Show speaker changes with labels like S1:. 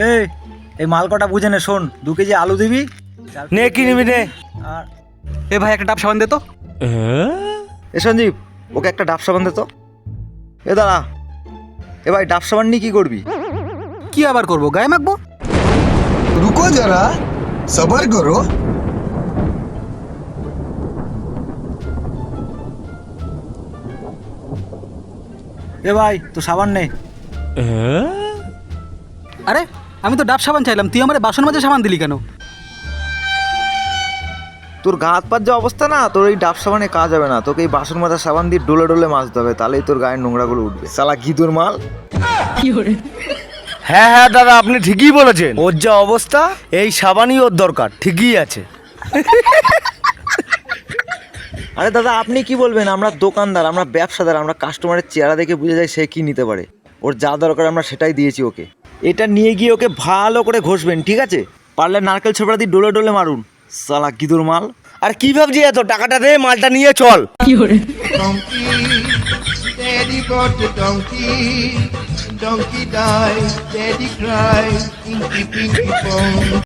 S1: এই এই মাল কটা বুঝে নে, শোন 2 কেজি আলু দিবি,
S2: নে কি নিবি নে।
S1: আর
S3: এ ভাই একটা ডাব সাবান দে তো।
S1: এ সঞ্জীব, ওকে একটা ডাব সাবান দে তো। এ দাঁড়া, এ ভাই ডাব সাবান নিয়ে কি করবি?
S3: কি আবার করবো, গায়ে মাখবো।
S4: रुको जरा सबर करो।
S1: এ ভাই তো সাবান নে।
S3: আরে আমি তো ডাব সাবান চাইলাম, তুই আমার বাসন মাজা সাবান দিলি কেন?
S1: তোর গা হাত পার যে অবস্থা না, তোর এই ডাব সাবানে কাজ হবে না, তোকে এই বাসন মাজা সাবান দিয়ে ডোলে ডোলে মাজতে হবে, তাহলেই তোর গায়ের নোংরাগুলো উঠবে। শালা গিদুর মাল।
S2: হ্যাঁ হ্যাঁ দাদা, আপনি ঠিকই বলেছেন। ওর যা অবস্থা, এই সাবানই ওর দরকার। ঠিকই আছে।
S1: আরে দাদা আপনি কি বলবেন, আমরা দোকানদার, আমরা ব্যবসাদার, আমরা কাস্টমারের চেহারা দেখে বুঝে যাই সে কি নিতে পারে। ওর যা দরকার আমরা সেটাই দিয়েছি ওকে। এটা নিয়ে গিয়ে ওকে ভালো করে ঘষবেন, ঠিক আছে? পারলে নারকেল ছোবড়া দিয়ে ডোলে ডোলে মারুন। শালা গিদুর মাল।
S2: আর কি ভাবছি, এত টাকাটা দে, মালটা নিয়ে চল।
S5: Donkey, daddy bought the donkey. Donkey died, daddy cried, pinky, pinky, bone.